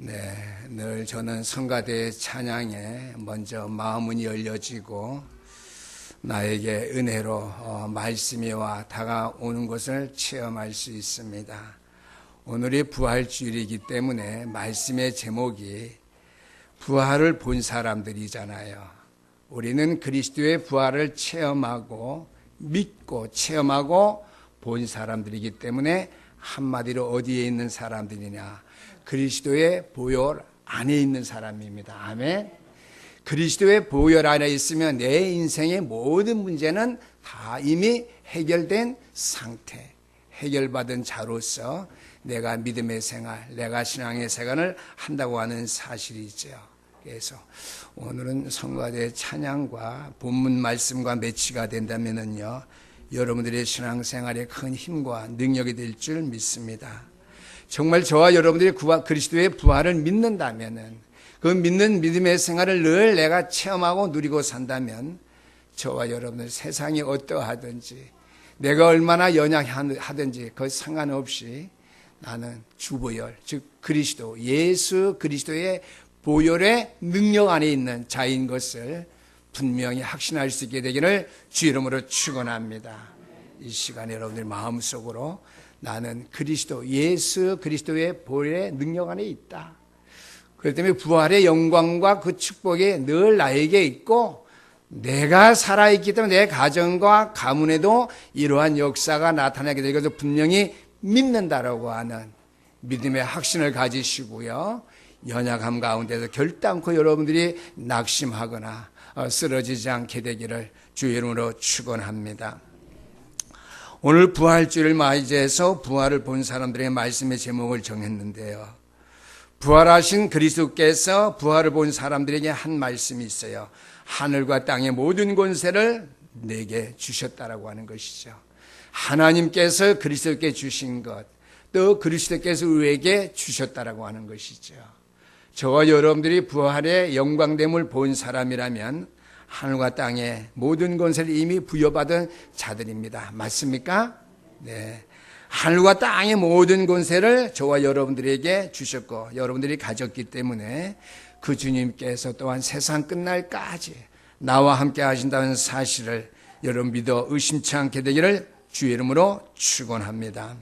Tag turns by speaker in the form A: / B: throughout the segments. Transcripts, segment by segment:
A: 네, 늘 저는 성가대 찬양에 먼저 마음은 열려지고 나에게 은혜로 말씀이 와 다가오는 것을 체험할 수 있습니다. 오늘이 부활주일이기 때문에 말씀의 제목이 부활을 본 사람들이잖아요. 우리는 그리스도의 부활을 체험하고 믿고 체험하고 본 사람들이기 때문에 한마디로 어디에 있는 사람들이냐? 그리스도의 보혈 안에 있는 사람입니다. 아멘. 그리스도의 보혈 안에 있으면 내 인생의 모든 문제는 다 이미 해결된 상태, 해결받은 자로서 내가 믿음의 생활, 내가 신앙의 생활을 한다고 하는 사실이죠. 그래서 오늘은 성가대 찬양과 본문 말씀과 매치가 된다면요, 여러분들의 신앙생활에 큰 힘과 능력이 될 줄 믿습니다. 정말 저와 여러분들이 그리스도의 부활을 믿는다면은, 그 믿는 믿음의 생활을 늘 내가 체험하고 누리고 산다면 저와 여러분들 세상이 어떠하든지 내가 얼마나 연약하든지 그 상관없이 나는 주보혈, 즉 그리스도, 예수 그리스도의 보혈의 능력 안에 있는 자인 것을 분명히 확신할 수 있게 되기를 주 이름으로 축원합니다. 이 시간에 여러분들 마음속으로 나는 그리스도, 예수 그리스도의 보혈의 능력 안에 있다. 그렇기 때문에 부활의 영광과 그 축복이 늘 나에게 있고 내가 살아있기 때문에 내 가정과 가문에도 이러한 역사가 나타나게 되는 것을 분명히 믿는다라고 하는 믿음의 확신을 가지시고요. 연약함 가운데서 결단코 여러분들이 낙심하거나 쓰러지지 않게 되기를 주의 이름으로 축원합니다. 오늘 부활주일을 맞이해서 부활을 본 사람들의 말씀의 제목을 정했는데요. 부활하신 그리스도께서 부활을 본 사람들에게 한 말씀이 있어요. 하늘과 땅의 모든 권세를 내게 주셨다라고 하는 것이죠. 하나님께서 그리스도께 주신 것, 또 그리스도께서 우리에게 주셨다라고 하는 것이죠. 저와 여러분들이 부활의 영광됨을 본 사람이라면 하늘과 땅의 모든 권세를 이미 부여받은 자들입니다. 맞습니까? 네. 하늘과 땅의 모든 권세를 저와 여러분들에게 주셨고 여러분들이 가졌기 때문에 그 주님께서 또한 세상 끝날까지 나와 함께 하신다는 사실을 여러분 믿어 의심치 않게 되기를 주의 이름으로 축원합니다.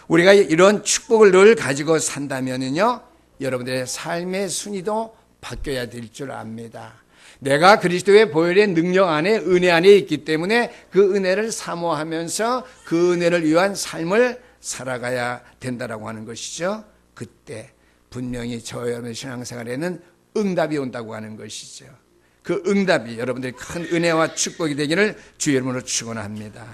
A: 우리가 이런 축복을 늘 가지고 산다면요, 여러분들의 삶의 순위도 바뀌어야 될 줄 압니다. 내가 그리스도의 보혈의 능력 안에, 은혜 안에 있기 때문에 그 은혜를 사모하면서 그 은혜를 위한 삶을 살아가야 된다라고 하는 것이죠. 그때 분명히 저와 여러분의 신앙생활에는 응답이 온다고 하는 것이죠. 그 응답이 여러분들의 큰 은혜와 축복이 되기를 주의 이름으로 축원합니다.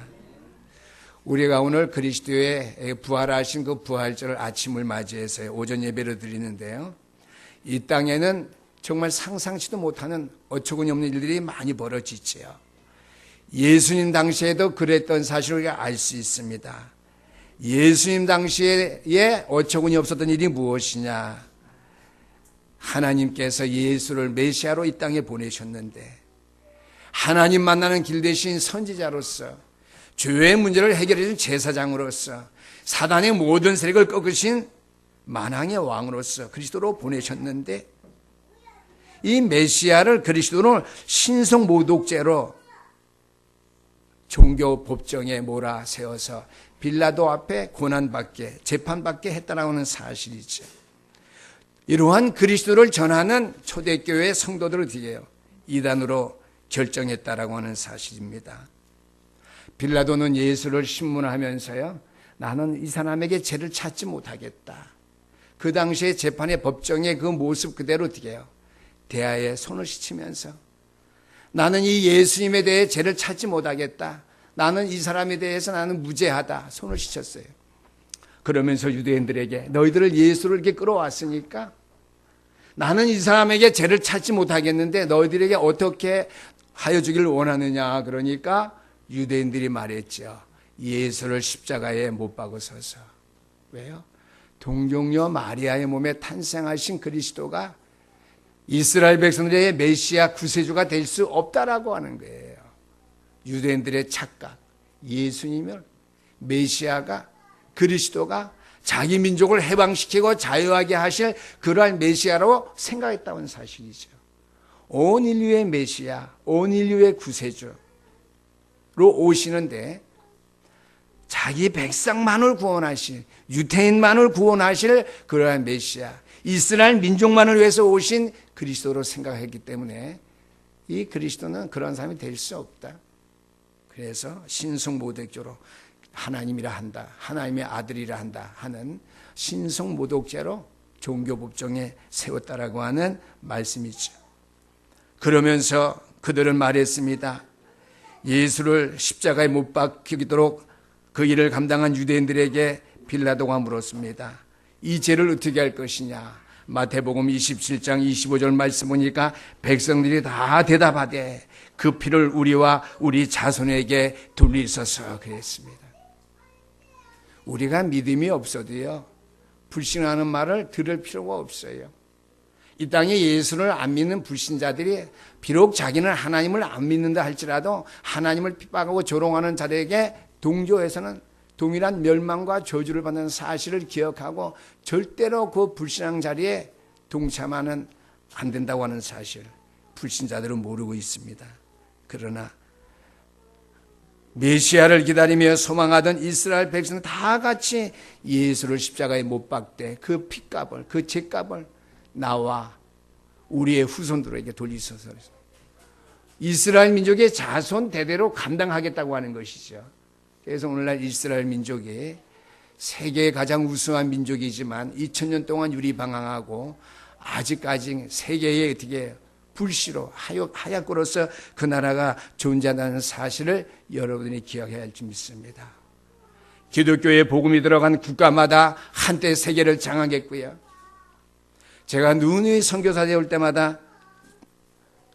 A: 우리가 오늘 그리스도의 부활하신 그 부활절 아침을 맞이해서 오전 예배를 드리는데요, 이 땅에는 정말 상상치도 못하는 어처구니 없는 일들이 많이 벌어지지요. 예수님 당시에도 그랬던 사실을 우리가 알 수 있습니다. 예수님 당시에 어처구니 없었던 일이 무엇이냐? 하나님께서 예수를 메시아로 이 땅에 보내셨는데 하나님 만나는 길 대신 선지자로서 죄의 문제를 해결해 준 제사장으로서 사단의 모든 세력을 꺾으신 만왕의 왕으로서 그리스도로 보내셨는데 이 메시아를 그리스도를 신성 모독죄로 종교 법정에 몰아세워서 빌라도 앞에 고난받게 재판받게 했다라고 하는 사실이죠. 이러한 그리스도를 전하는 초대교회 성도들을 뒤에요 이단으로 결정했다라고 하는 사실입니다. 빌라도는 예수를 신문하면서요, 나는 이 사람에게 죄를 찾지 못하겠다. 그 당시에 재판의 법정의 그 모습 그대로 뒤에요 대야에 손을 씻으면서 나는 이 예수님에 대해 죄를 찾지 못하겠다. 나는 이 사람에 대해서 나는 무죄하다. 손을 씻었어요. 그러면서 유대인들에게 너희들을 예수를 이렇게 끌어왔으니까 나는 이 사람에게 죄를 찾지 못하겠는데 너희들에게 어떻게 하여 주기를 원하느냐. 그러니까 유대인들이 말했죠. 예수를 십자가에 못 박으소서. 왜요? 동정녀 마리아의 몸에 탄생하신 그리스도가 이스라엘 백성들의 메시아 구세주가 될 수 없다라고 하는 거예요. 유대인들의 착각, 예수님을 메시아가 그리스도가 자기 민족을 해방시키고 자유하게 하실 그러한 메시아로 생각했다는 사실이죠. 온 인류의 메시아, 온 인류의 구세주로 오시는데 자기 백성만을 구원하실, 유대인만을 구원하실 그러한 메시아, 이스라엘 민족만을 위해서 오신 그리스도로 생각했기 때문에 이 그리스도는 그런 사람이 될 수 없다. 그래서 신성모독죄로 하나님이라 한다, 하나님의 아들이라 한다 하는 신성모독죄로 종교법정에 세웠다라고 하는 말씀이죠. 그러면서 그들은 말했습니다. 예수를 십자가에 못 박히도록 그 일을 감당한 유대인들에게 빌라도가 물었습니다. 이 죄를 어떻게 할 것이냐. 마태복음 27장 25절 말씀 보니까 백성들이 다 대답하되 그 피를 우리와 우리 자손에게 돌리소서 그랬습니다. 우리가 믿음이 없어도요, 불신하는 말을 들을 필요가 없어요. 이 땅에 예수를 안 믿는 불신자들이 비록 자기는 하나님을 안 믿는다 할지라도 하나님을 핍박하고 조롱하는 자들에게 동조해서는 동일한 멸망과 저주를 받는 사실을 기억하고 절대로 그 불신앙 자리에 동참하는 안 된다고 하는 사실, 불신자들은 모르고 있습니다. 그러나 메시아를 기다리며 소망하던 이스라엘 백성은 다 같이 예수를 십자가에 못 박되 그 핏값을, 그 죄값을 나와 우리의 후손들에게 돌리소서. 이스라엘 민족의 자손 대대로 감당하겠다고 하는 것이죠. 그래서 오늘날 이스라엘 민족이 세계의 가장 우수한 민족이지만 2000년 동안 유리방황하고 아직까지 세계에 어떻게 불씨로 하얗고로서 그 나라가 존재한다는 사실을 여러분이 기억해야 할 줄 믿습니다. 기독교의 복음이 들어간 국가마다 한때 세계를 장악했고요. 제가 누누이 선교사에 올 때마다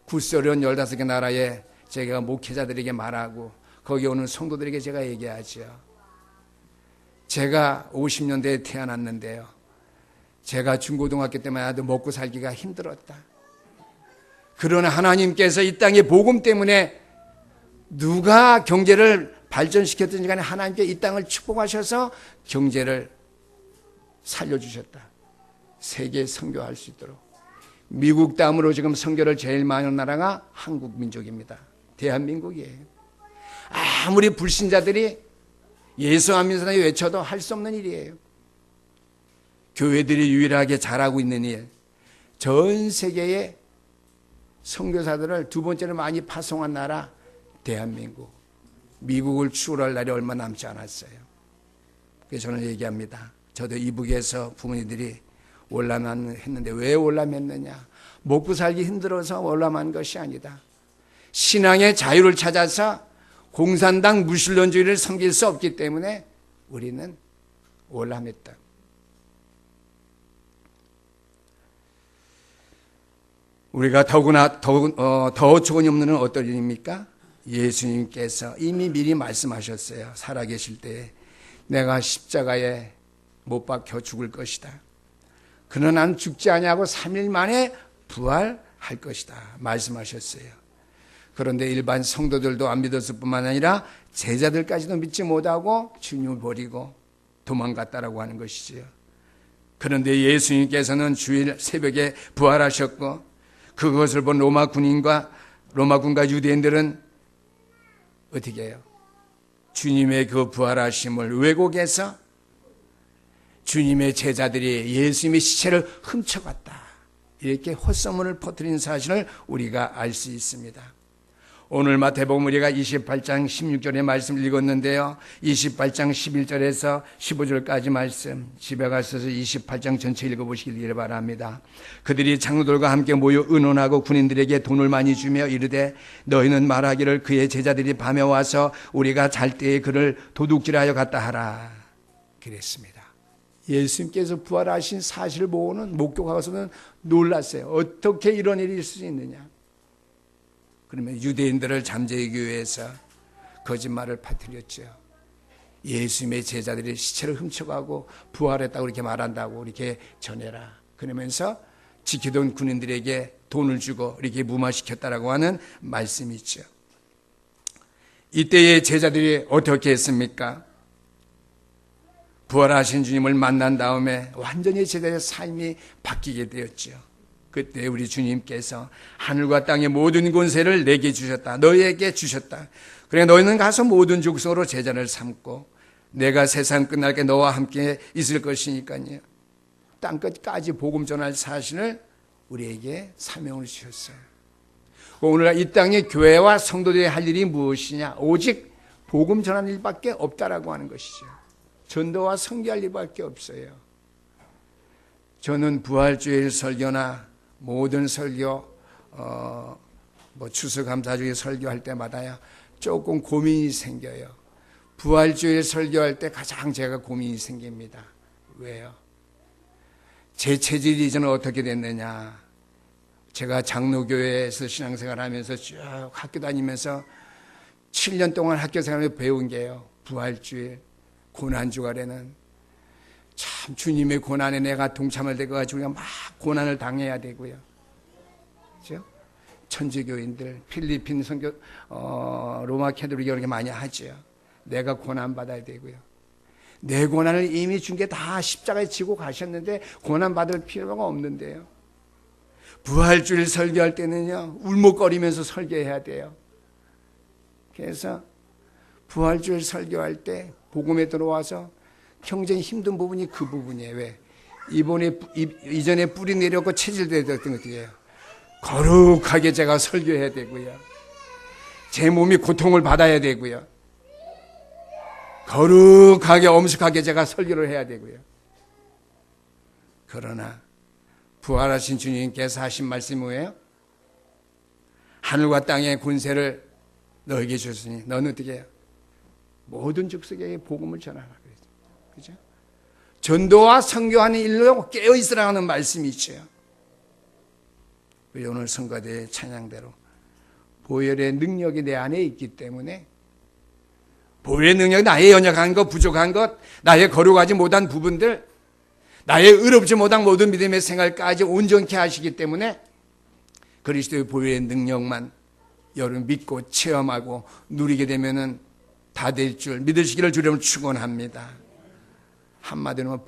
A: 구소련 15개 나라에 제가 목회자들에게 말하고 거기 오는 성도들에게 제가 얘기하죠. 제가 50년대에 태어났는데요. 제가 중고등학교 때만 해도 먹고 살기가 힘들었다. 그러나 하나님께서 이 땅의 복음 때문에 누가 경제를 발전시켰든지 간에 하나님께 이 땅을 축복하셔서 경제를 살려주셨다. 세계에 선교할 수 있도록. 미국 다음으로 지금 선교를 제일 많이 하는 나라가 한국 민족입니다. 대한민국이에요. 아무리 불신자들이 예수 안 믿는 사람이 외쳐도 할 수 없는 일이에요. 교회들이 유일하게 잘하고 있는 일, 전 세계에 선교사들을 두 번째로 많이 파송한 나라 대한민국. 미국을 추월할 날이 얼마 남지 않았어요. 그래서 저는 얘기합니다. 저도 이북에서 부모님들이 월남했는데 왜 월남했느냐. 먹고 살기 힘들어서 월남한 것이 아니다. 신앙의 자유를 찾아서 공산당 무신론주의를 섬길 수 없기 때문에 우리는 월남했다. 우리가 더구나 더 어처구니 없는 건 어떤 일입니까? 예수님께서 이미 미리 말씀하셨어요. 살아계실 때 내가 십자가에 못 박혀 죽을 것이다. 그러나 난 죽지 아니하고 3일 만에 부활할 것이다. 말씀하셨어요. 그런데 일반 성도들도 안 믿었을 뿐만 아니라 제자들까지도 믿지 못하고 주님을 버리고 도망갔다라고 하는 것이지요. 그런데 예수님께서는 주일 새벽에 부활하셨고 그것을 본 로마 군과 유대인들은 어떻게 해요? 주님의 그 부활하심을 왜곡해서 주님의 제자들이 예수님의 시체를 훔쳐갔다. 이렇게 헛소문을 퍼뜨린 사실을 우리가 알 수 있습니다. 오늘 마태복음 우리가 28장 16절의 말씀을 읽었는데요. 28장 11절에서 15절까지 말씀, 집에 가셔서 28장 전체 읽어보시길 바랍니다. 그들이 장로들과 함께 모여 의논하고 군인들에게 돈을 많이 주며 이르되 너희는 말하기를 그의 제자들이 밤에 와서 우리가 잘 때에 그를 도둑질하여 갔다 하라. 그랬습니다. 예수님께서 부활하신 사실을 보고는 목격하고서는 놀랐어요. 어떻게 이런 일이 있을 수 있느냐. 그러면 유대인들을 잠재우기 위해서 거짓말을 퍼뜨렸죠. 예수님의 제자들이 시체를 훔쳐가고 부활했다고 이렇게 말한다고 이렇게 전해라. 그러면서 지키던 군인들에게 돈을 주고 이렇게 무마시켰다라고 하는 말씀이 있죠. 이때의 제자들이 어떻게 했습니까? 부활하신 주님을 만난 다음에 완전히 제자의 삶이 바뀌게 되었죠. 그때 우리 주님께서 하늘과 땅의 모든 권세를 내게 주셨다. 너희에게 주셨다. 그래 너희는 가서 모든 족속으로 제자를 삼고 내가 세상 끝날 때 너와 함께 있을 것이니까요. 땅끝까지 복음 전할 사실을 우리에게 사명을 주셨어요. 오늘날 이 땅의 교회와 성도들이 할 일이 무엇이냐? 오직 복음 전하는 일밖에 없다라고 하는 것이죠. 전도와 선교할 일밖에 없어요. 저는 부활주일 설교나 모든 설교, 추수감사주일 설교할 때마다요 조금 고민이 생겨요. 부활주일 설교할 때 가장 제가 고민이 생깁니다. 왜요? 제 체질이 이제는 어떻게 됐느냐? 제가 장로교회에서 신앙생활하면서 쭉 학교 다니면서 7년 동안 학교 생활을 배운 게요. 부활주일, 고난주간에는 참 주님의 고난에 내가 동참을 돼가지고 막 고난을 당해야 되고요. 그렇죠? 천주교인들, 필리핀 선교, 로마 캐톨릭이 그렇게 많이 하죠. 내가 고난 받아야 되고요. 내 고난을 이미 준 게 다 십자가에 지고 가셨는데 고난 받을 필요가 없는데요. 부활주일 설교할 때는요, 울먹거리면서 설교해야 돼요. 그래서 부활주일 설교할 때 복음에 들어와서 굉장히 힘든 부분이 그 부분이에요. 왜? 이전에 뿌리 내렸고 체질되었던 것들이에요. 거룩하게 제가 설교해야 되고요. 제 몸이 고통을 받아야 되고요. 거룩하게 엄숙하게 제가 설교를 해야 되고요. 그러나 부활하신 주님께서 하신 말씀이 뭐예요? 하늘과 땅의 권세를 너에게 주셨으니 너는 어떻게 해요? 모든 족속에게 복음을 전하라 그랬죠. 그죠? 전도와 선교하는 일로 깨어 있으라는 말씀이 있죠. 오늘 성가대의 찬양대로 보혈의 능력이 내 안에 있기 때문에 보혈의 능력이 나의 연약한 것, 부족한 것, 나의 거룩하지 못한 부분들, 나의 의롭지 못한 모든 믿음의 생활까지 온전케 하시기 때문에 그리스도의 보혈의 능력만 여러분 믿고 체험하고 누리게 되면은 다 될 줄 믿으시기를 주님을 축원합니다. 한마디로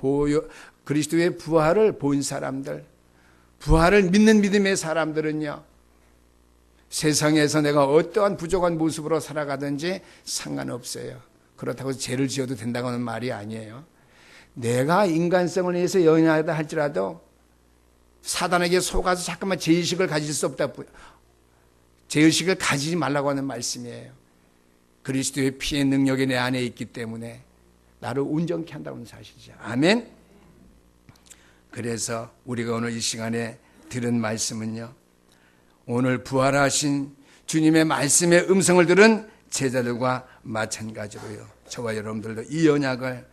A: 그리스도의 부활을 본 사람들, 부활을 믿는 믿음의 사람들은요, 세상에서 내가 어떠한 부족한 모습으로 살아가든지 상관없어요. 그렇다고 죄를 지어도 된다고 하는 말이 아니에요. 내가 인간성을 위해서 연약하다 할지라도 사단에게 속아서 잠깐만 죄의식을 가질 수 없다. 죄의식을 가지지 말라고 하는 말씀이에요. 그리스도의 피의 능력이 내 안에 있기 때문에 나를 온전케 한다는 사실이죠. 아멘. 그래서 우리가 오늘 이 시간에 들은 말씀은요, 오늘 부활하신 주님의 말씀의 음성을 들은 제자들과 마찬가지로요, 저와 여러분들도 이 언약을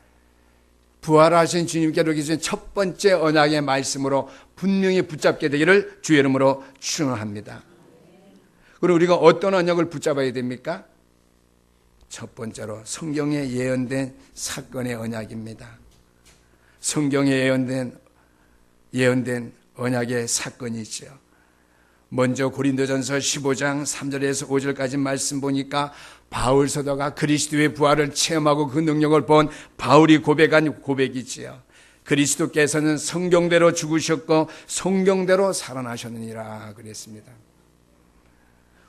A: 부활하신 주님께로 주신 첫 번째 언약의 말씀으로 분명히 붙잡게 되기를 주의 이름으로 축원합니다. 그리고 우리가 어떤 언약을 붙잡아야 됩니까? 첫 번째로 성경에 예언된 사건의 언약입니다. 성경에 예언된 언약의 사건이 있죠. 먼저 고린도전서 15장 3절에서 5절까지 말씀 보니까 바울 사도가 그리스도의 부활을 체험하고 그 능력을 본 바울이 고백한 고백이지요. 그리스도께서는 성경대로 죽으셨고 성경대로 살아나셨느니라 그랬습니다.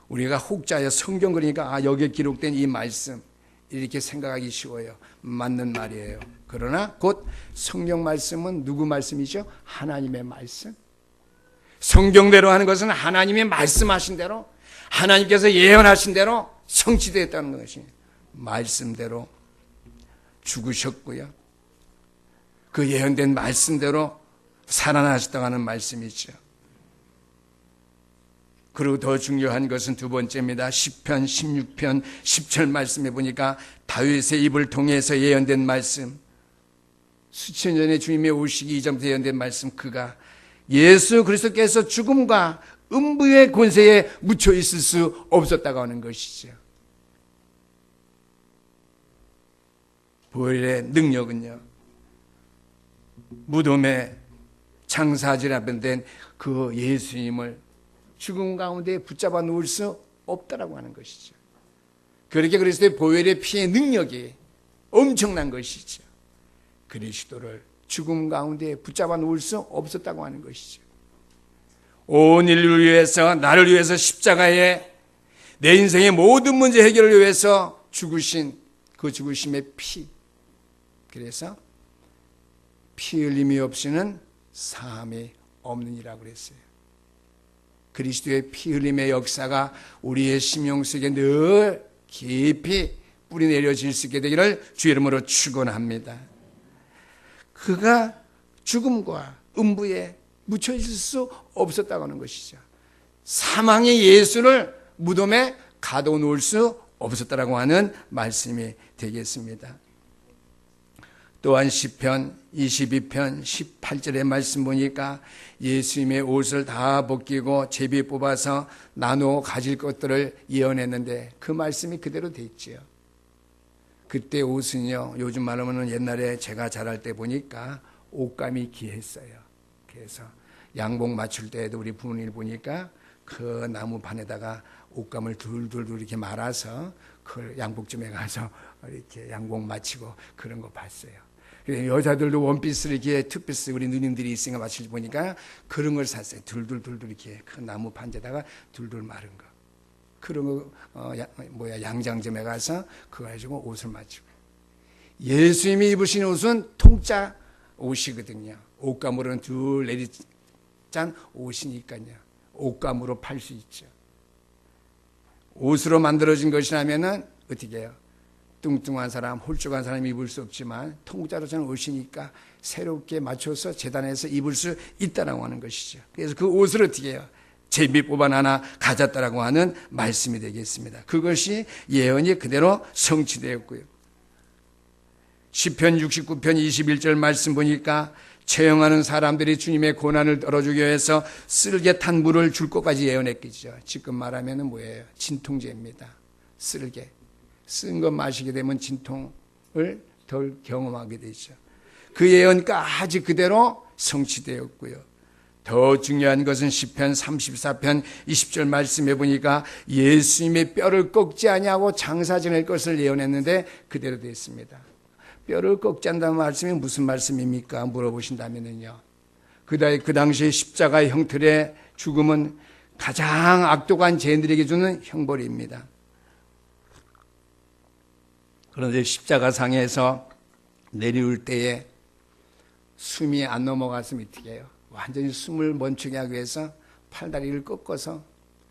A: 우리가 혹자여 성경 그러니까 여기에 기록된 이 말씀 이렇게 생각하기 쉬워요. 맞는 말이에요. 그러나 곧 성경 말씀은 누구 말씀이죠? 하나님의 말씀. 성경대로 하는 것은 하나님이 말씀하신 대로, 하나님께서 예언하신 대로 성취되었다는 것이 말씀대로 죽으셨고요, 그 예언된 말씀대로 살아나셨다고 하는 말씀이죠. 그리고 더 중요한 것은 두 번째입니다. 시편 16편 10절 말씀에 보니까 다윗의 입을 통해서 예언된 말씀, 수천 년의 주님의 오시기 이전부터 예언된 말씀, 그가 예수 그리스도께서 죽음과 음부의 권세에 묻혀 있을 수 없었다고 하는 것이죠. 부활의 능력은요, 무덤에 장사질 앞에 된 그 예수님을 죽음 가운데 붙잡아 놓을 수 없다라고 하는 것이죠. 그렇게 그리스도의 보혈의 피의 능력이 엄청난 것이죠. 그리스도를 죽음 가운데 붙잡아 놓을 수 없었다고 하는 것이죠. 온 인류를 위해서, 나를 위해서 십자가에 내 인생의 모든 문제 해결을 위해서 죽으신 그 죽으심의 피. 그래서 피 흘림이 없이는 사함이 없느니라고 그랬어요. 그리스도의 피 흘림의 역사가 우리의 심령 속에 늘 깊이 뿌리 내려질 수 있게 되기를 주의 이름으로 축원합니다. 그가 죽음과 음부에 묻혀있을 수 없었다고 하는 것이죠. 사망의 예수를 무덤에 가둬놓을 수 없었다라고 하는 말씀이 되겠습니다. 또한 시편 22편 18절의 말씀 보니까 예수님의 옷을 다 벗기고 제비 뽑아서 나누어 가질 것들을 예언했는데 그 말씀이 그대로 돼 있지요. 그때 옷은요, 요즘 말하면 옛날에 제가 자랄 때 보니까 옷감이 귀했어요. 그래서 양복 맞출 때에도 우리 부모님을 보니까 그 나무판에다가 옷감을 둘둘둘 이렇게 말아서 그 양복점에 가서 이렇게 양복 맞추고 그런 거 봤어요. 여자들도 원피스를 이렇게 투피스 우리 누님들이 있으니까 맞추지 보니까 그런 걸 샀어요. 둘둘둘둘 이렇게 큰 나무 판재다가 둘둘 마른 거. 그런 거 양장점에 가서 그거 가지고 옷을 맞추고. 예수님이 입으신 옷은 통짜 옷이거든요. 옷감으로는 둘 내리짠 옷이니까요. 옷감으로 팔 수 있죠. 옷으로 만들어진 것이라면은 어떻게 해요? 뚱뚱한 사람, 홀쭉한 사람이 입을 수 없지만 통짜로 저는 옷이니까 새롭게 맞춰서 재단해서 입을 수 있다라고 하는 것이죠. 그래서 그 옷을 어떻게 해요? 제비 뽑아 하나 가졌다라고 하는 말씀이 되겠습니다. 그것이 예언이 그대로 성취되었고요. 시편 69편 21절 말씀 보니까 처형하는 사람들이 주님의 고난을 떨어주기 위해서 쓸개 탄 물을 줄 것까지 예언했겠죠. 지금 말하면 뭐예요? 진통제입니다. 쓸개. 쓴 것 마시게 되면 진통을 덜 경험하게 되죠. 그 예언까지 그대로 성취되었고요. 더 중요한 것은 시편 34편 20절 말씀해 보니까 예수님의 뼈를 꺾지 아니하고 장사 지낼 것을 예언했는데 그대로 됐습니다. 뼈를 꺾지 않는다는 말씀이 무슨 말씀입니까? 물어보신다면요. 그 당시에 십자가의 형틀의 죽음은 가장 악독한 죄인들에게 주는 형벌입니다. 그런데 십자가상에서 내려올 때에 숨이 안 넘어갔으면 어떻게 해요? 완전히 숨을 멈추게 하기 위해서 팔다리를 꺾어서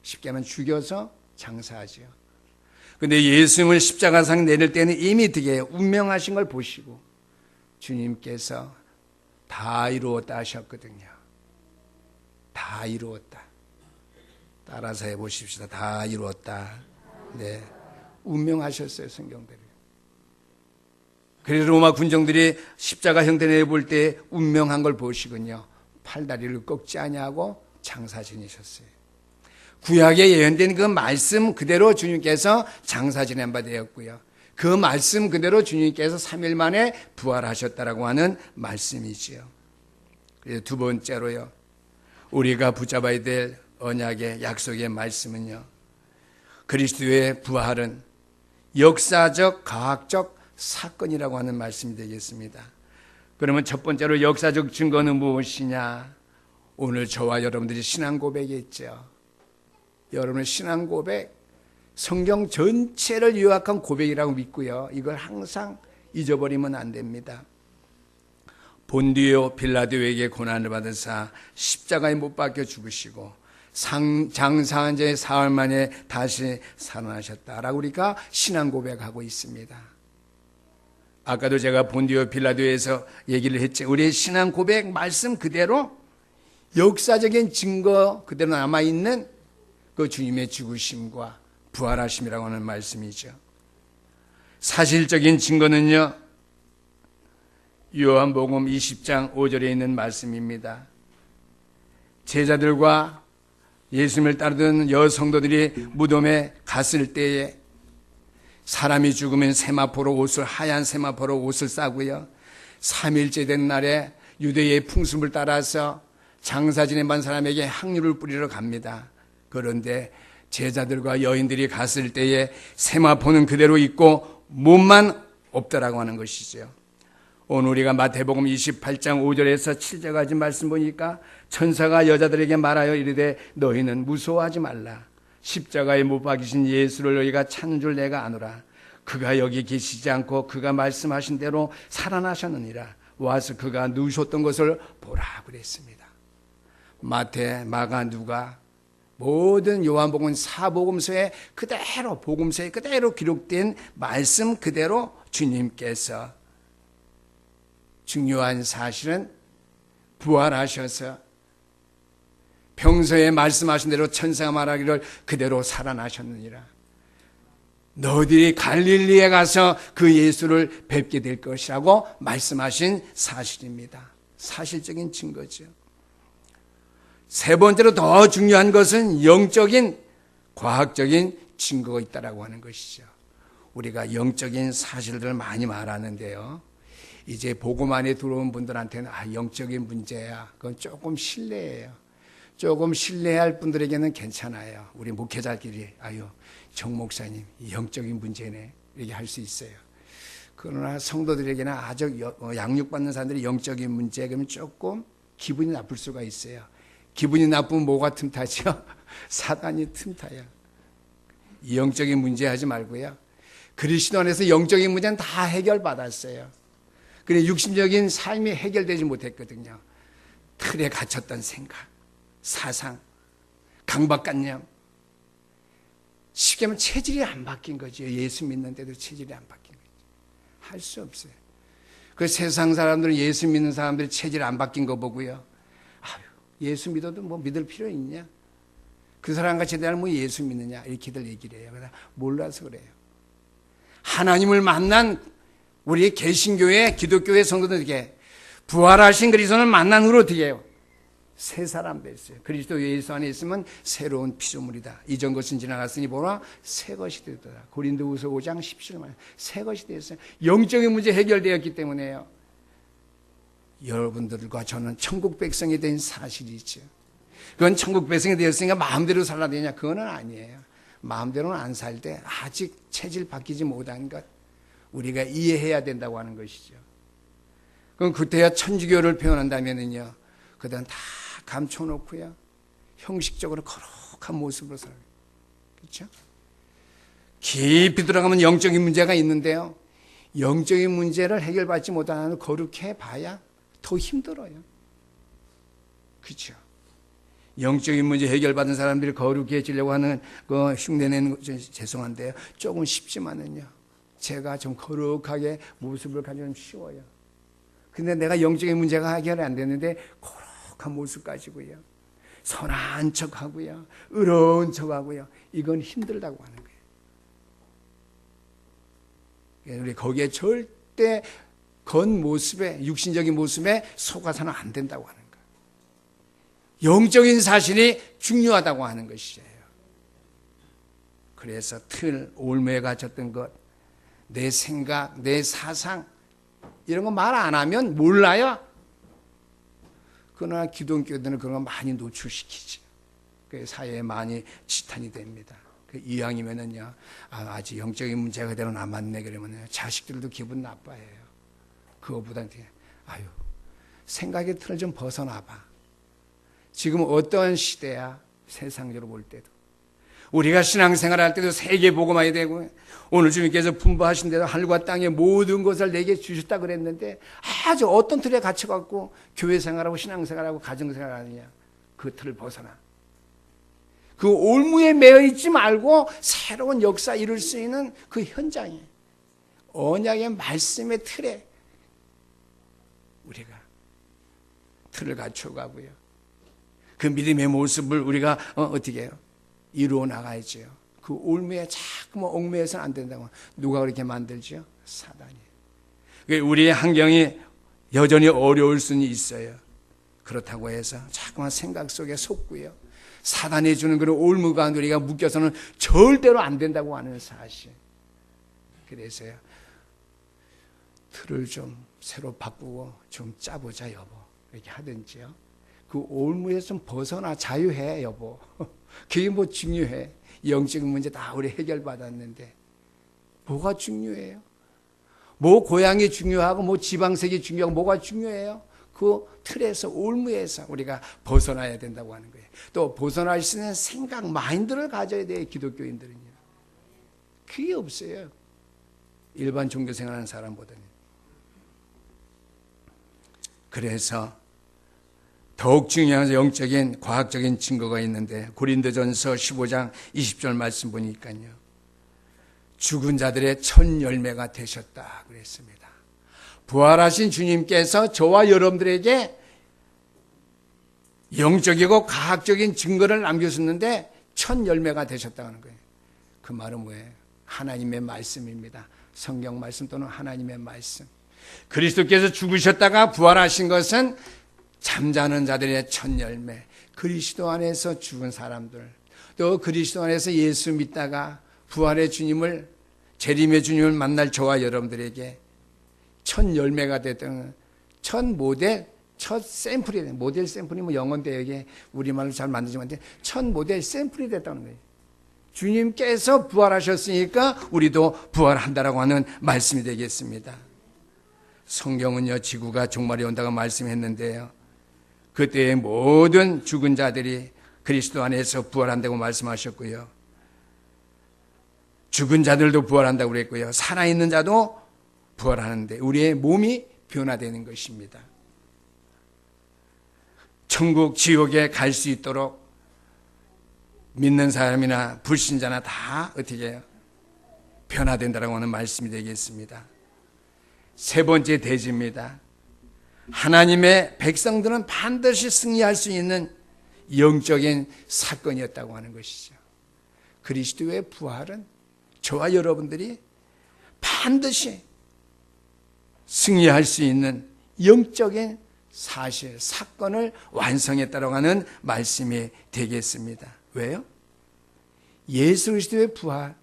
A: 쉽게 하면 죽여서 장사하죠. 그런데 예수님을 십자가상 내릴 때는 이미 어떻게 해요? 운명하신 걸 보시고 주님께서 다 이루었다 하셨거든요. 다 이루었다. 따라서 해보십시다. 다 이루었다. 네, 운명하셨어요, 성경대로. 그래서 로마 군정들이 십자가 형태 내볼 때 운명한 걸 보시군요. 팔다리를 꺾지 아니하고 장사 지내셨어요. 구약에 예언된 그 말씀 그대로 주님께서 장사 지낸 바 되었고요. 그 말씀 그대로 주님께서 3일 만에 부활하셨다라고 하는 말씀이지요. 그래서 두 번째로요. 우리가 붙잡아야 될 언약의 약속의 말씀은요. 그리스도의 부활은 역사적, 과학적 사건이라고 하는 말씀이 되겠습니다. 그러면 첫 번째로 역사적 증거는 무엇이냐? 오늘 저와 여러분들이 신앙 고백했죠. 여러분의 신앙 고백, 성경 전체를 요약한 고백이라고 믿고요. 이걸 항상 잊어버리면 안 됩니다. 본디오 빌라도에게 고난을 받으사 십자가에 못 박혀 죽으시고 장사한 지 사흘 만에 다시 살아나셨다라고 우리가 신앙 고백하고 있습니다. 아까도 제가 본디오 빌라도에서 얘기를 했죠. 우리의 신앙 고백 말씀 그대로 역사적인 증거 그대로 남아있는 그 주님의 죽으심과 부활하심이라고 하는 말씀이죠. 사실적인 증거는요. 요한복음 20장 5절에 있는 말씀입니다. 제자들과 예수님을 따르던 여성도들이 무덤에 갔을 때에 사람이 죽으면 세마포로 옷을 하얀 세마포로 옷을 싸고요. 3일째 된 날에 유대의 풍습을 따라서 장사 지낸 사람에게 향유를 뿌리러 갑니다. 그런데 제자들과 여인들이 갔을 때에 세마포는 그대로 있고 몸만 없다라고 하는 것이죠. 오늘 우리가 마태복음 28장 5절에서 7절까지 말씀 보니까 천사가 여자들에게 말하여 이르되 너희는 무서워하지 말라. 십자가에 못 박이신 예수를 너희가 찾는 줄 내가 아노라. 그가 여기 계시지 않고 그가 말씀하신 대로 살아나셨느니라. 와서 그가 누우셨던 것을 보라 그랬습니다. 마태, 마가, 누가 모든 요한복음 사복음서에 그대로 복음서에 그대로 기록된 말씀 그대로 주님께서 중요한 사실은 부활하셔서 평소에 말씀하신 대로 천사가 말하기를 그대로 살아나셨느니라. 너희들이 갈릴리에 가서 그 예수를 뵙게 될 것이라고 말씀하신 사실입니다. 사실적인 증거죠. 세 번째로 더 중요한 것은 영적인 과학적인 증거가 있다라고 하는 것이죠. 우리가 영적인 사실들을 많이 말하는데요. 이제 복음 안에 들어온 분들한테는 영적인 문제야. 그건 조금 실례예요. 조금 신뢰할 분들에게는 괜찮아요. 우리 목회자끼리 정 목사님 영적인 문제네 이렇게 할 수 있어요. 그러나 성도들에게는 아주 양육받는 사람들이 영적인 문제 그러면 조금 기분이 나쁠 수가 있어요. 기분이 나쁘면 뭐가 틈타죠? 사단이 틈타요. 영적인 문제 하지 말고요. 그리스도 안에서 영적인 문제는 다 해결받았어요. 그래 육신적인 삶이 해결되지 못했거든요. 틀에 갇혔던 생각, 사상, 강박관념. 쉽게 말하면 체질이 안 바뀐 거죠. 예수 믿는데도 체질이 안 바뀐 거죠. 할 수 없어요. 그 세상 사람들은 예수 믿는 사람들이 체질 안 바뀐 거 보고요. 예수 믿어도 뭐 믿을 필요 있냐? 그 사람같이 내가 뭐 예수 믿느냐? 이렇게들 얘기를 해요. 그래서 몰라서 그래요. 하나님을 만난 우리 개신교회, 기독교회 성도들에게 부활하신 그리스도를 만난 후로 어떻게 해요? 새 사람 됐어요. 그리스도 예수 안에 있으면 새로운 피조물이다. 이전 것은 지나갔으니 보라 새 것이 되더라. 고린도후서 5장 17절 새 것이 되었어요. 영적인 문제 해결되었기 때문에요. 여러분들과 저는 천국 백성이 된 사실이죠. 그건 천국 백성이 되었으니까 마음대로 살아야 되냐? 그거는 아니에요. 마음대로는 안 살 때 아직 체질 바뀌지 못한 것 우리가 이해해야 된다고 하는 것이죠. 그럼 그때야 천주교를 표현한다면은요, 그들은 다 감춰놓고요, 형식적으로 거룩한 모습으로 살아요. 그렇죠? 깊이 들어가면 영적인 문제가 있는데요, 영적인 문제를 해결받지 못하는 거룩해 봐야 더 힘들어요. 그렇죠? 영적인 문제 해결받은 사람들이 거룩해지려고 하는 그 흉내내는 거 죄송한데요, 조금 쉽지만은요, 제가 좀 거룩하게 모습을 가지면 쉬워요. 근데 내가 영적인 문제가 해결이 안 되는데 거룩한 모습 가지고요, 선한 척하고요, 의로운 척하고요, 이건 힘들다고 하는 거예요. 우리 거기에 절대 겉모습에, 육신적인 모습에 속아서는 안 된다고 하는 거예요. 영적인 사실이 중요하다고 하는 것이에요. 그래서 올무에 갇혔던 것, 내 생각, 내 사상 이런 거 말 안 하면 몰라요. 그러나 기독교들은 그런 거 많이 노출시키죠. 그 사회에 많이 지탄이 됩니다. 이왕이면은요, 아직 영적인 문제가 그대로 남았네 그러면요, 자식들도 기분 나빠해요. 그거보다는 생각의 틀을 좀 벗어나봐. 지금 어떤 시대야, 세상적으로 볼 때도. 우리가 신앙생활 할 때도 세계 복음화야 되고, 오늘 주님께서 분부하신 대로 하늘과 땅의 모든 것을 내게 주셨다 그랬는데, 아주 어떤 틀에 갇혀갖고 교회 생활하고 신앙생활하고 가정생활하느냐, 그 틀을 벗어나. 그 올무에 매여 있지 말고 새로운 역사 이룰 수 있는 그 현장에, 언약의 말씀의 틀에 우리가 틀을 갖춰가고요, 그 믿음의 모습을 우리가 어떻게 해요? 이루어 나가야죠. 그 올무에 자꾸 얽매여서는 안 된다고. 누가 그렇게 만들죠? 사단이. 우리의 환경이 여전히 어려울 수는 있어요. 그렇다고 해서 자꾸만 생각 속에 속고요, 사단이 주는 그런 올무 가운데 우리가 묶여서는 절대로 안 된다고 하는 사실. 그래서요, 틀을 좀 새로 바꾸고 좀 짜보자 여보, 이렇게 하든지요. 그 올무에서 좀 벗어나 자유해 여보. 그게 뭐 중요해? 영적인 문제 다 우리 해결받았는데 뭐가 중요해요? 뭐 고향이 중요하고 뭐 지방색이 중요하고 뭐가 중요해요? 그 틀에서 올무에서 우리가 벗어나야 된다고 하는 거예요. 또 벗어날 수 있는 생각, 마인드를 가져야 돼요. 기독교인들은요. 그게 없어요. 일반 종교 생활하는 사람보다는. 그래서 더욱 중요한 영적인 과학적인 증거가 있는데 고린도전서 15장 20절 말씀 보니까요. 죽은 자들의 첫 열매가 되셨다 그랬습니다. 부활하신 주님께서 저와 여러분들에게 영적이고 과학적인 증거를 남겨주셨는데 첫 열매가 되셨다는 거예요. 그 말은 뭐예요? 하나님의 말씀입니다. 성경 말씀 또는 하나님의 말씀. 그리스도께서 죽으셨다가 부활하신 것은 잠자는 자들의 첫 열매, 그리스도 안에서 죽은 사람들, 또 그리스도 안에서 예수 믿다가 부활의 주님을, 재림의 주님을 만날 저와 여러분들에게 첫 열매가 됐던 첫 모델, 첫 샘플이, 모델 샘플이 뭐 영어인데 여기 우리말로 잘 만들지 못해, 첫 모델 샘플이 됐다는 거예요. 주님께서 부활하셨으니까 우리도 부활한다라고 하는 말씀이 되겠습니다. 성경은요, 지구가 종말이 온다고 말씀했는데요, 그때의 모든 죽은 자들이 그리스도 안에서 부활한다고 말씀하셨고요, 죽은 자들도 부활한다고 그랬고요, 살아있는 자도 부활하는데 우리의 몸이 변화되는 것입니다. 천국, 지옥에 갈 수 있도록 믿는 사람이나 불신자나 다 어떻게 해요? 변화된다라고 하는 말씀이 되겠습니다. 세 번째 대지입니다. 하나님의 백성들은 반드시 승리할 수 있는 영적인 사건이었다고 하는 것이죠. 그리스도의 부활은 저와 여러분들이 반드시 승리할 수 있는 영적인 사실, 사건을 완성했다고 하는 말씀이 되겠습니다. 왜요? 예수 그리스도의 부활,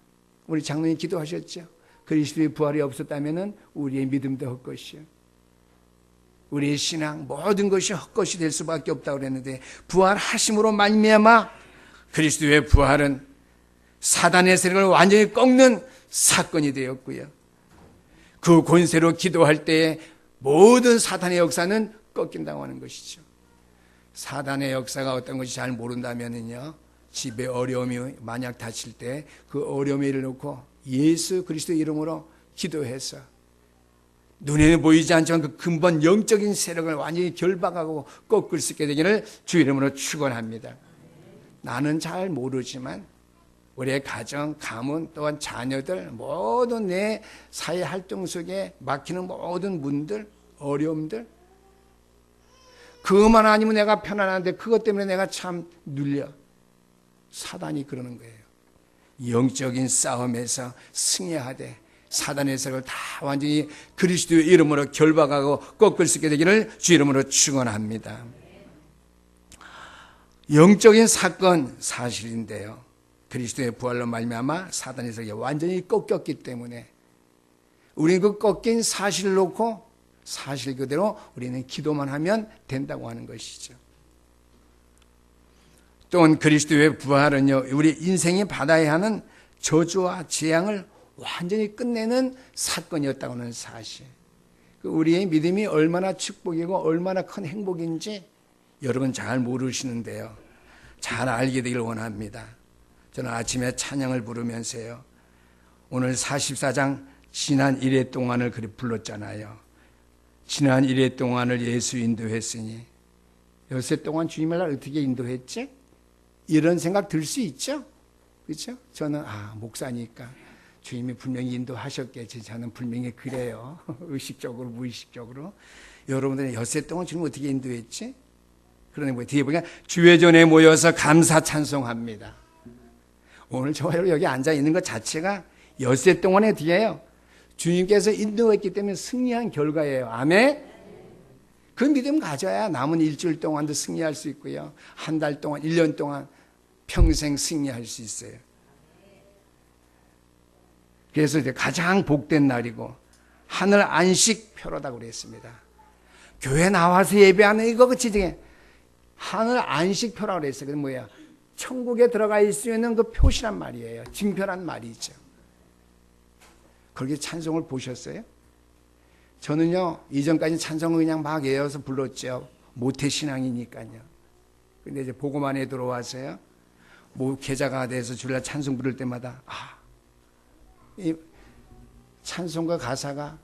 A: 우리 장로님 기도하셨죠? 그리스도의 부활이 없었다면 우리의 믿음도 헛것이요, 우리의 신앙 모든 것이 헛것이 될 수밖에 없다고 그랬는데, 부활하심으로 말미암아 그리스도의 부활은 사단의 세력을 완전히 꺾는 사건이 되었고요, 그 권세로 기도할 때에 모든 사단의 역사는 꺾인다고 하는 것이죠. 사단의 역사가 어떤 것이 잘 모른다면요, 집에 어려움이 만약 닥칠 때 그 어려움을 놓고 예수 그리스도 이름으로 기도해서 눈에는 보이지 않지만 그 근본 영적인 세력을 완전히 결박하고 꺾을 수 있게 되기를 주 이름으로 축원합니다. 나는 잘 모르지만 우리의 가정, 가문, 또한 자녀들, 모든 내 사회 활동 속에 막히는 모든 문들, 어려움들, 그것만 아니면 내가 편안한데 그것 때문에 내가 참 눌려. 사단이 그러는 거예요. 영적인 싸움에서 승리하되 사단의 세력을 다 완전히 그리스도의 이름으로 결박하고 꺾을 수 있게 되기를 주 이름으로 축원합니다. 영적인 사건 사실인데요, 그리스도의 부활로 말미암아 사단의 세력이 완전히 꺾였기 때문에 우리는 그 꺾인 사실을 놓고 사실 그대로 우리는 기도만 하면 된다고 하는 것이죠. 또한 그리스도의 부활은요, 우리 인생이 받아야 하는 저주와 재앙을 완전히 끝내는 사건이었다고 하는 사실. 우리의 믿음이 얼마나 축복이고 얼마나 큰 행복인지 여러분 잘 모르시는데요, 잘 알게 되길 원합니다. 저는 아침에 찬양을 부르면서요, 오늘 44장 지난 1회 동안을 그리 불렀잖아요. 지난 1회 동안을 예수 인도했으니 엿새 동안 주님을 날 어떻게 인도했지? 이런 생각 들 수 있죠? 그렇죠? 저는 목사니까 주님이 분명히 인도하셨겠지. 저는 분명히 그래요. 의식적으로 무의식적으로. 여러분들은 엿새 동안 주님 어떻게 인도했지? 그러니 뭐 뒤에 보니까 주회전에 모여서 감사 찬송합니다. 오늘 저와 여기 앉아 있는 것 자체가 엿새 동안의 뒤에요, 주님께서 인도했기 때문에 승리한 결과예요. 아멘? 그 믿음 가져야 남은 일주일 동안도 승리할 수 있고요, 한 달 동안, 1년 동안 평생 승리할 수 있어요. 그래서 이제 가장 복된 날이고 하늘 안식 표로다고 그랬습니다. 교회 나와서 예배하는 이거 그치? 하늘 안식 표라고 그랬어요. 그게 뭐야? 천국에 들어가 있을 수 있는 그 표시란 말이에요. 징표란 말이죠. 그렇게 찬송을 보셨어요? 저는요, 이전까지 찬송을 그냥 막 외워서 불렀죠. 모태신앙이니까요. 근데 이제 복음 안에 들어와서요, 목회자가 돼서 주일날 찬송 부를 때마다, 이 찬송과 가사가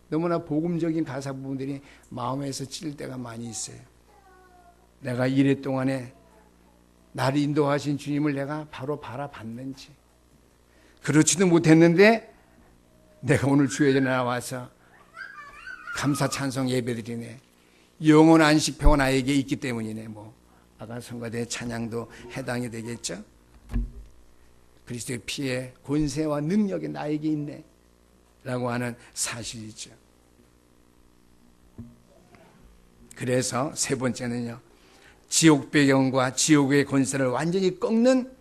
A: 너무나 복음적인 가사 부분들이 마음에서 찔릴 때가 많이 있어요. 내가 이래 동안에 나를 인도하신 주님을 내가 바로 바라봤는지, 그렇지도 못했는데 내가 오늘 주일에 나와서 감사 찬송 예배드리네. 영원 안식표가 나에게 있기 때문이네. 아까 성가대 찬양도 해당이 되겠죠. 그리스도의 피의 권세와 능력이 나에게 있네 라고 하는 사실이죠. 그래서 세 번째는요, 지옥 배경과 지옥의 권세를 완전히 꺾는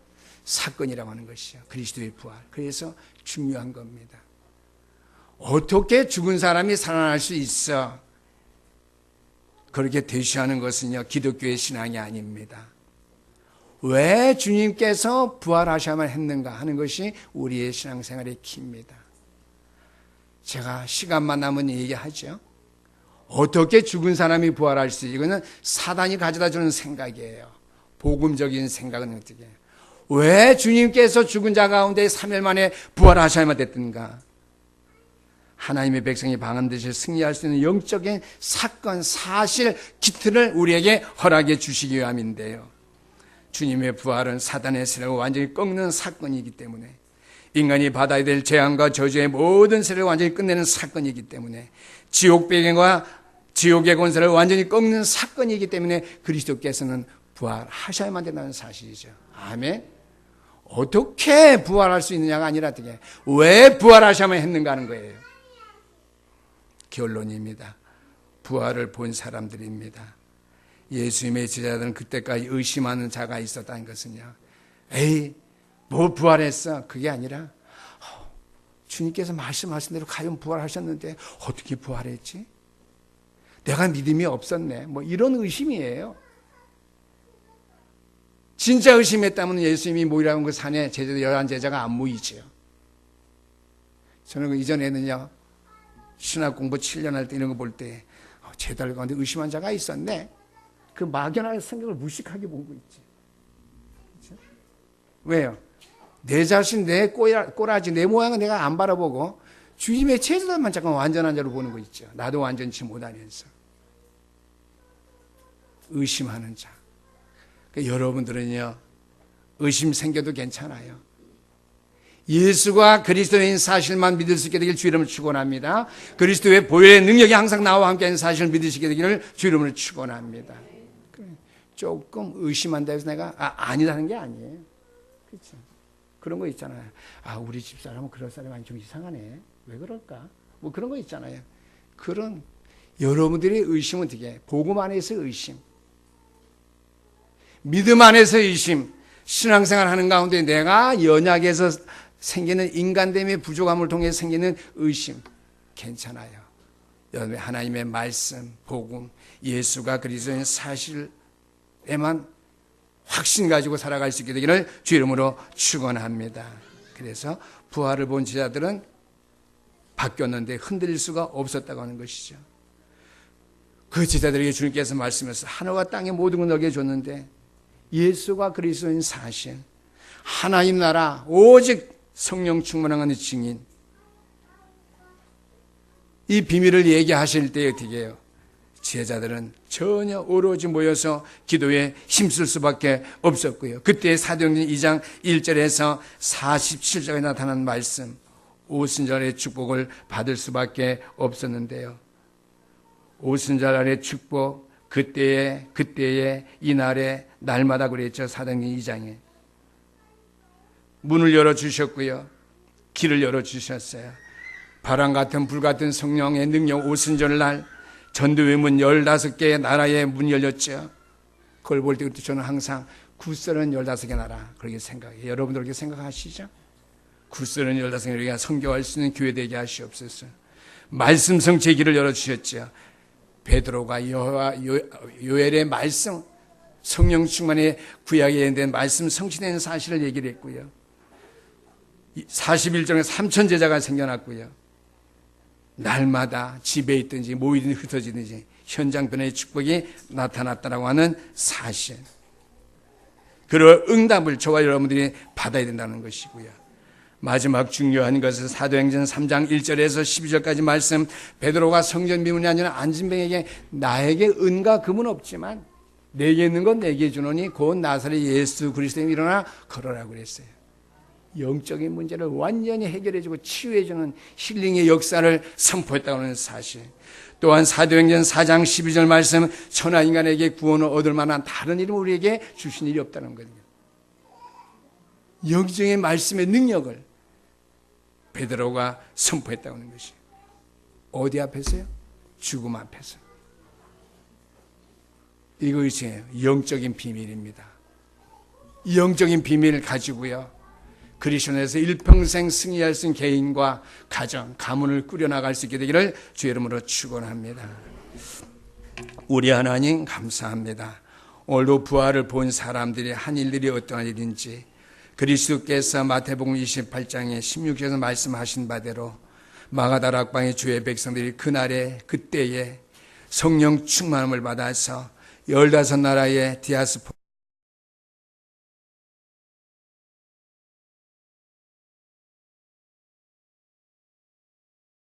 A: 사건이라고 하는 것이요, 그리스도의 부활. 그래서 중요한 겁니다. 어떻게 죽은 사람이 살아날 수 있어? 그렇게 대시하는 것은요, 기독교의 신앙이 아닙니다. 왜 주님께서 부활하셔야만 했는가 하는 것이 우리의 신앙생활의 키입니다. 제가 시간만 남은 얘기하죠. 어떻게 죽은 사람이 부활할 수 있어요? 이거는 사단이 가져다 주는 생각이에요. 복음적인 생각은 어떻게 해요? 왜 주님께서 죽은 자 가운데 3일 만에 부활하셔야만 됐던가? 하나님의 백성이 반드시 승리할 수 있는 영적인 사건, 사실, 기틀을 우리에게 허락해 주시기 위함인데요. 주님의 부활은 사단의 세력을 완전히 꺾는 사건이기 때문에, 인간이 받아야 될 재앙과 저주의 모든 세력을 완전히 끝내는 사건이기 때문에, 지옥 배경과 지옥의 권세를 완전히 꺾는 사건이기 때문에 그리스도께서는 부활하셔야만 된다는 사실이죠. 아멘. 어떻게 부활할 수 있느냐가 아니라 어떻게, 왜 부활하셔야만 했는가 하는 거예요. 결론입니다. 부활을 본 사람들입니다. 예수님의 제자들은 그때까지 의심하는 자가 있었다는 것은요, 에이, 뭐 부활했어? 그게 아니라, 주님께서 말씀하신 대로 과연 부활하셨는데 어떻게 부활했지? 내가 믿음이 없었네. 이런 의심이에요. 진짜 의심했다면 예수님이 모이라는 그 산에 제자들 11제자가 안 모이죠. 저는 그 이전에는요, 신학 공부 7년 할 때 이런 거 볼 때 제자들 가운데 의심한 자가 있었네. 그 막연한 생각을 무식하게 보고 있지. 그렇죠? 왜요? 내 자신, 내 꼬라지, 내 모양은 내가 안 바라보고 주님의 제자들만 잠깐 완전한 자로 보는 거 있죠. 나도 완전치 못하면서. 의심하는 자. 그러니까 여러분들은요, 의심 생겨도 괜찮아요. 예수가 그리스도인 사실만 믿을 수 있게 되길 주 이름으로 축원합니다. 그리스도의 보혈의 능력이 항상 나와 함께하는 사실을 믿으시게 되기를 주 이름으로 축원합니다. 조금 의심한다 해서 내가 아니라는 게 아니에요. 그렇죠? 그런 거 있잖아요. 우리 집사람은 그럴 사람이 아니 좀 이상하네. 왜 그럴까? 그런 거 있잖아요. 그런 여러분들의 의심은 어떻게 해? 복음 안에서 의심, 믿음 안에서 의심, 신앙생활 하는 가운데 내가 연약해서 생기는 인간됨의 부족함을 통해 생기는 의심, 괜찮아요. 여러분, 하나님의 말씀, 복음, 예수가 그리스도인 사실에만 확신 가지고 살아갈 수 있게 되기를 주 이름으로 축원합니다. 그래서 부활을 본 제자들은 바뀌었는데 흔들릴 수가 없었다고 하는 것이죠. 그 제자들에게 주님께서 말씀하셔서 하늘과 땅의 모든 걸 너에게 줬는데 예수가 그리스도인 사실, 하나님 나라, 오직 성령 충만한 증인, 이 비밀을 얘기하실 때 어떻게 해요? 제자들은 전혀 오로지 모여서 기도에 힘쓸 수밖에 없었고요. 그때 사도행전 2장 1절에서 47절에 나타난 말씀, 오순절의 축복을 받을 수밖에 없었는데요. 오순절의 축복, 그때에 이날에 날마다 그랬죠. 사도행전 2장에 문을 열어주셨고요, 길을 열어주셨어요. 바람 같은 불 같은 성령의 능력, 오순절날 전도의 문 15개의 나라의 문이 열렸죠. 그걸 볼 때 저는 항상 굿설은 15개 나라 그렇게 생각해요. 여러분들 그렇게 생각하시죠? 굿설은 15개 우리가 선교할 수 있는 교회 되게 하시옵소서. 말씀 성취의 길을 열어주셨죠. 베드로가 요엘의 말씀, 성령 충만의 구약에 된 말씀 성취된 사실을 얘기를 했고요. 41장에 3천 제자가 생겨났고요. 날마다 집에 있든지 모이든지 흩어지든지 현장변의 축복이 나타났다라고 하는 사실. 그럴 응답을 저와 여러분들이 받아야 된다는 것이고요. 마지막 중요한 것은 사도행전 3장 1절에서 12절까지 말씀, 베드로가 성전 비문에 앉은 안진뱅에게 나에게 은과 금은 없지만 내게 있는 건 내게 주노니 곧 나사렛 예수 그리스도에 일어나 걸어라고 그랬어요. 영적인 문제를 완전히 해결해주고 치유해주는 힐링의 역사를 선포했다고 하는 사실. 또한 사도행전 4장 12절 말씀, 천하 인간에게 구원을 얻을 만한 다른 이름 우리에게 주신 일이 없다는 거예요. 영적인 말씀의 능력을 베드로가 선포했다고 하는 것이에요. 어디 앞에서요? 죽음 앞에서. 이것이 영적인 비밀입니다. 영적인 비밀을 가지고요, 그리스도에서 일평생 승리할 수 있는 개인과 가정, 가문을 꾸려나갈 수 있게 되기를 주의 이름으로 축원합니다. 우리 하나님 감사합니다. 오늘도 부활을 본 사람들이 한 일들이 어떠한 일인지 그리스도께서 마태복음 28장에 16절에서 말씀하신 바대로 마가다락방의 주의 백성들이 그날에 그때에 성령 충만함을 받아서 15나라의 디아스포라